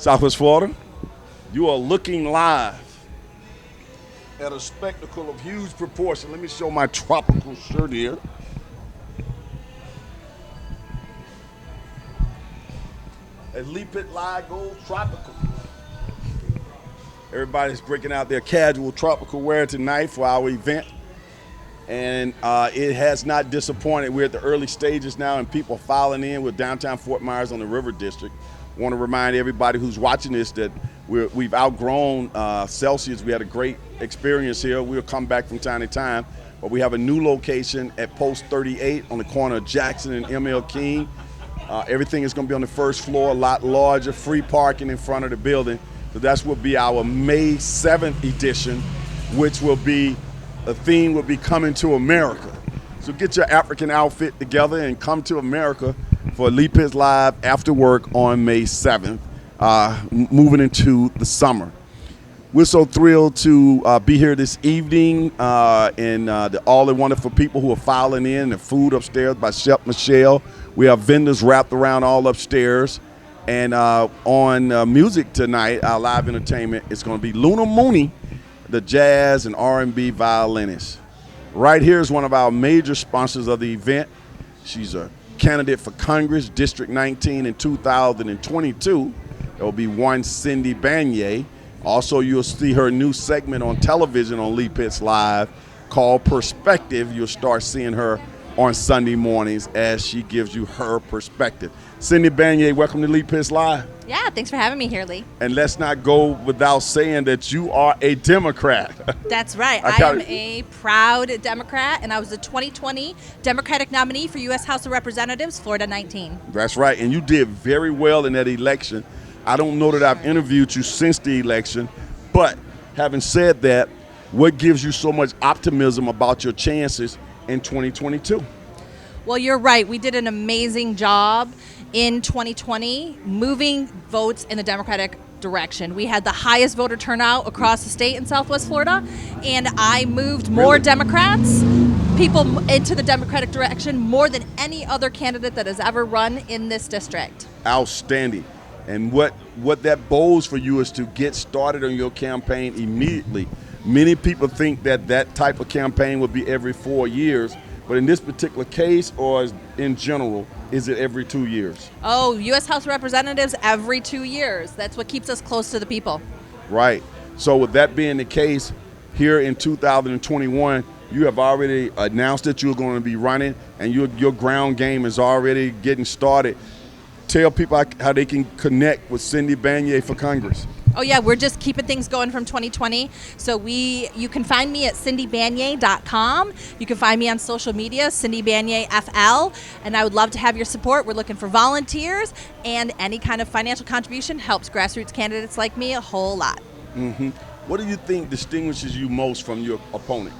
Southwest Florida, you are looking live at a spectacle of huge proportion. Let me show my tropical shirt here. As Lee Pit Live goes tropical. Everybody's breaking out their casual tropical wear tonight for our event. And it has not disappointed. We're at the early stages now and people filing in with downtown Fort Myers on the River District. I want to remind everybody who's watching this that we've outgrown Celsius. We had a great experience here. We'll come back from time to time. But we have a new location at Post 38 on the corner of Jackson and ML King. Everything is going to be on the first floor, a lot larger, free parking in front of the building. So that's will be our May 7th edition, which will be, the theme will be Coming to America. So get your African outfit together and come to America for Lee Pitts Live after work on May 7th, moving into the summer. We're so thrilled to be here this evening and all the wonderful people who are filing in, the food upstairs by Chef Michelle. We have vendors wrapped around all upstairs. And on music tonight, our live entertainment, is going to be Luna Mooney, the jazz and R&B violinist. Right here is one of our major sponsors of the event. She's a candidate for Congress, District 19 in 2022. There will be one Cindy Banyai. Also, you'll see her new segment on television on Lee Pitts Live called Perspective. You'll start seeing her on Sunday mornings as she gives you her perspective. Cindy Banyai, welcome to Lee Pitts Live. Yeah, thanks for having me here, Lee. And let's not go without saying that you are a Democrat. That's right. I am a proud Democrat, and I was the 2020 Democratic nominee for U.S. House of Representatives, Florida 19. That's right, and you did very well in that election. I don't know that I've interviewed you since the election, but having said that, what gives you so much optimism about your chances in 2022? Well, you're right. We did an amazing job in 2020 moving votes in the Democratic direction. We had the highest voter turnout across the state in Southwest Florida, and I moved more Democrats, people into the Democratic direction more than any other candidate that has ever run in this district. Outstanding. And what that bodes for you is to get started on your campaign immediately. Many people think that type of campaign would be every 4 years, but in this particular case, or in general, is it every 2 years? Oh, U.S. House of Representatives every 2 years. That's what keeps us close to the people. Right. So with that being the case, here in 2021, you have already announced that you're going to be running, and your ground game is already getting started. Tell people how they can connect with Cindy Banyai for Congress. Oh yeah, we're just keeping things going from 2020. So you can find me at cindybanyai.com. You can find me on social media, Cindy Banyai FL, and I would love to have your support. We're looking for volunteers, and any kind of financial contribution helps grassroots candidates like me a whole lot. Mm-hmm. What do you think distinguishes you most from your opponent?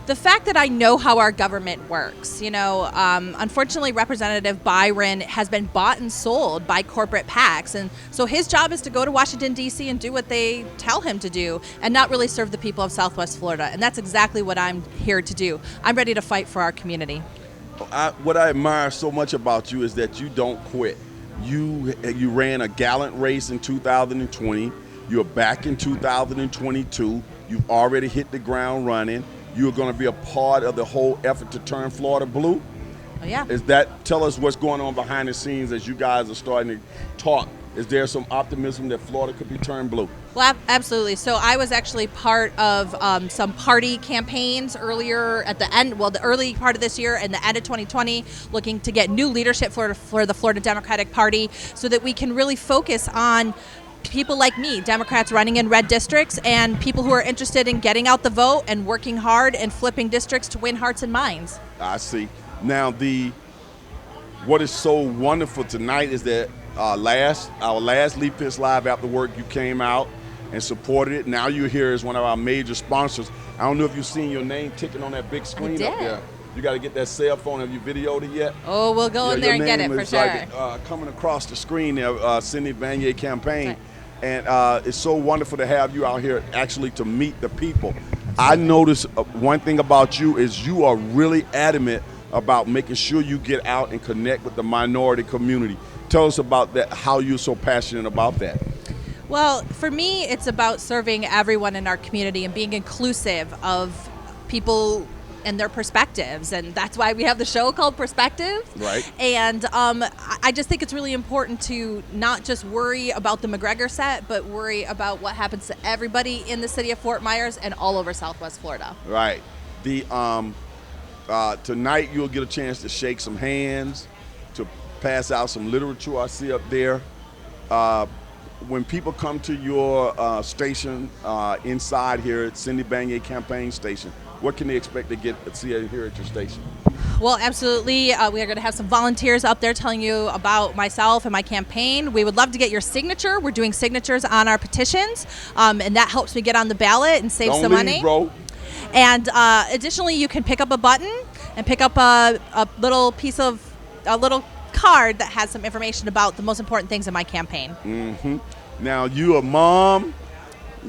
The fact that I know how our government works. You know, unfortunately, Representative Byron has been bought and sold by corporate PACs, and so his job is to go to Washington, D.C. and do what they tell him to do and not really serve the people of Southwest Florida, and that's exactly what I'm here to do. I'm ready to fight for our community. What I admire so much about you is that you don't quit. You ran a gallant race in 2020. You're back in 2022. You've already hit the ground running. You're going to be a part of the whole effort to turn Florida blue. Oh, yeah. Tell us what's going on behind the scenes as you guys are starting to talk. Is there some optimism that Florida could be turned blue? Well, absolutely. So I was actually part of some party campaigns earlier at the end, the early part of this year and the end of 2020, looking to get new leadership for the Florida Democratic Party so that we can really focus on people like me, Democrats running in red districts, and people who are interested in getting out the vote and working hard and flipping districts to win hearts and minds. I see. Now, what is so wonderful tonight is that our last Lee Pitts Live after work, you came out and supported it. Now you're here as one of our major sponsors. I don't know if you've seen your name ticking on that big screen up there. You got to get that cell phone. Have you videoed it yet? Oh, we'll go in there and get it for sure. Like, coming across the screen there, Cindy Banyai campaign. Right. And it's so wonderful to have you out here actually to meet the people. I notice one thing about you is you are really adamant about making sure you get out and connect with the minority community. Tell us about that, how you're so passionate about that. Well, for me, it's about serving everyone in our community and being inclusive of people and their perspectives, and that's why we have the show called Perspective. Right. And I just think it's really important to not just worry about the McGregor set, but worry about what happens to everybody in the city of Fort Myers and all over Southwest Florida. Right. The tonight you'll get a chance to shake some hands, to pass out some literature I see up there. When people come to your station inside here at Cindy Banyai Campaign Station, what can they expect to get see here at your station? Well, absolutely. We are going to have some volunteers up there telling you about myself and my campaign. We would love to get your signature. We're doing signatures on our petitions, and that helps me get on the ballot and save some money. Bro. And additionally, you can pick up a button and pick up a little piece of a little card that has some information about the most important things in my campaign. Mm-hmm. Now, you're a mom.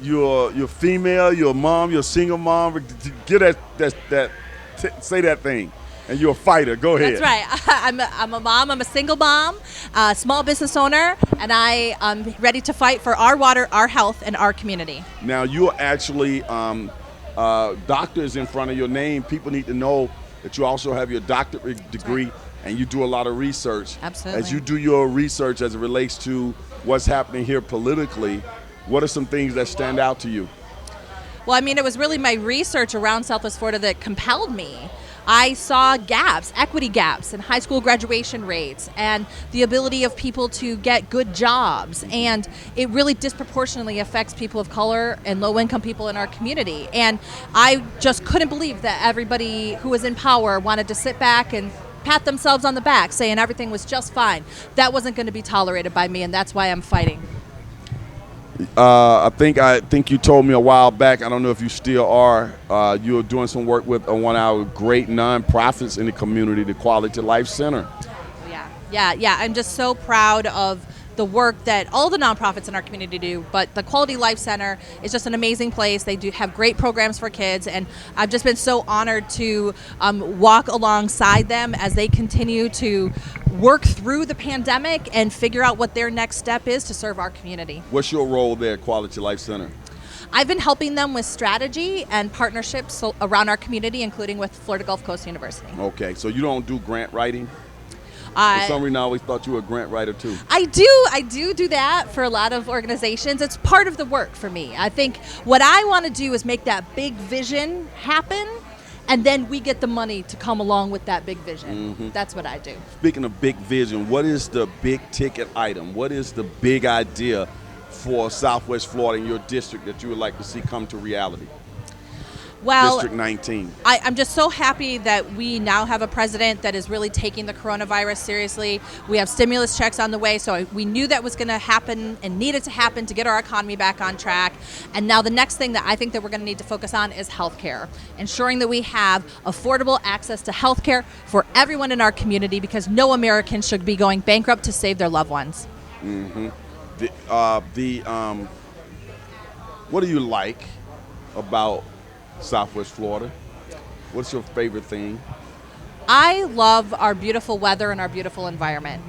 You're female. You're a mom. You're a single mom. Get say that thing. And you're a fighter. Go ahead. That's right. I'm a mom. I'm a single mom, a small business owner, and I am ready to fight for our water, our health, and our community. Now, you're actually doctors in front of your name. People need to know that you also have your doctorate degree, right, and you do a lot of research. Absolutely. As you do your research as it relates to what's happening here politically, what are some things that stand out to you? Well, I mean, it was really my research around Southwest Florida that compelled me. I saw gaps, equity gaps in high school graduation rates and the ability of people to get good jobs. And it really disproportionately affects people of color and low-income people in our community. And I just couldn't believe that everybody who was in power wanted to sit back and pat themselves on the back saying everything was just fine. That wasn't going to be tolerated by me, and that's why I'm fighting. I think you told me a while back, I don't know if you still are, you're doing some work with one of our great nonprofits in the community, the Quality Life Center. Yeah. I'm just so proud of the work that all the nonprofits in our community do, but the Quality Life Center is just an amazing place. They do have great programs for kids, and I've just been so honored to walk alongside them as they continue to work through the pandemic and figure out what their next step is to serve our community. What's your role there at Quality Life Center? I've been helping them with strategy and partnerships around our community, including with Florida Gulf Coast University. Okay, so you don't do grant writing? For some reason, I always thought you were a grant writer too. I do that for a lot of organizations. It's part of the work for me. I think what I want to do is make that big vision happen, and then we get the money to come along with that big vision. Mm-hmm. That's what I do. Speaking of big vision, what is the big ticket item? What is the big idea for Southwest Florida in your district that you would like to see come to reality? Well, District 19. I'm just so happy that we now have a president that is really taking the coronavirus seriously. We have stimulus checks on the way, so we knew that was going to happen and needed to happen to get our economy back on track. And now the next thing that I think that we're going to need to focus on is healthcare, ensuring that we have affordable access to healthcare for everyone in our community, because no American should be going bankrupt to save their loved ones. Mm-hmm. What do you like about Southwest Florida? What's your favorite thing? I love our beautiful weather and our beautiful environment.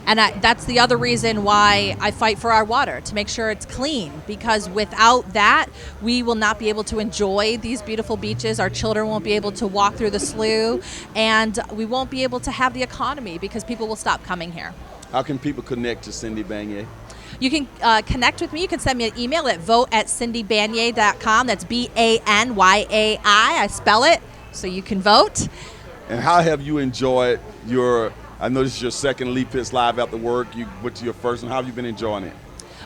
And that's the other reason why I fight for our water, to make sure it's clean, because without that, we will not be able to enjoy these beautiful beaches. Our children won't be able to walk through the slough, and we won't be able to have the economy because people will stop coming here. How can people connect to Cindy Banyai? You can connect with me. You can send me an email at vote@cindybanyai.com. That's Banyai. I spell it so you can vote. And how have you enjoyed I know this is your second Leap Pits Live After Work. You went to your first one. How have you been enjoying it?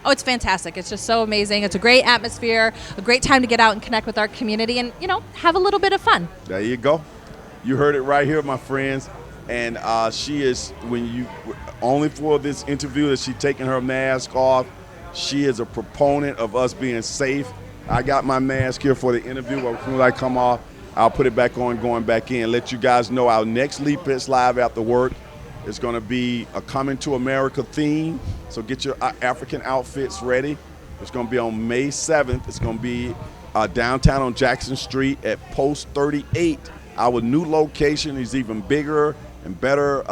Oh, it's fantastic. It's just so amazing. It's a great atmosphere, a great time to get out and connect with our community and, have a little bit of fun. There you go. You heard it right here, my friends. And she is, only for this interview that she's taking her mask off, she is a proponent of us being safe. I got my mask here for the interview, but when I come off, I'll put it back on, going back in. Let you guys know our next Leap Pits Live After Work is going to be a Coming to America theme. So get your African outfits ready. It's going to be on May 7th. It's going to be downtown on Jackson Street at Post 38. Our new location is even bigger and better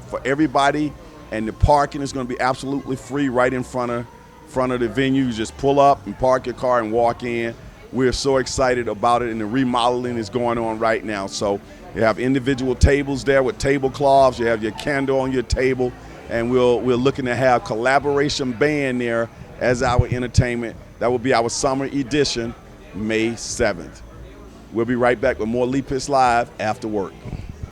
for everybody. and the parking is going to be absolutely free right in front of the venue. You just pull up and park your car and walk in. We're so excited about it, and the remodeling is going on right now. So you have individual tables there with tablecloths. You have your candle on your table, and we're looking to have collaboration band there as our entertainment. That will be our summer edition, May 7th. We'll be right back with more Lee Pitts Live after work.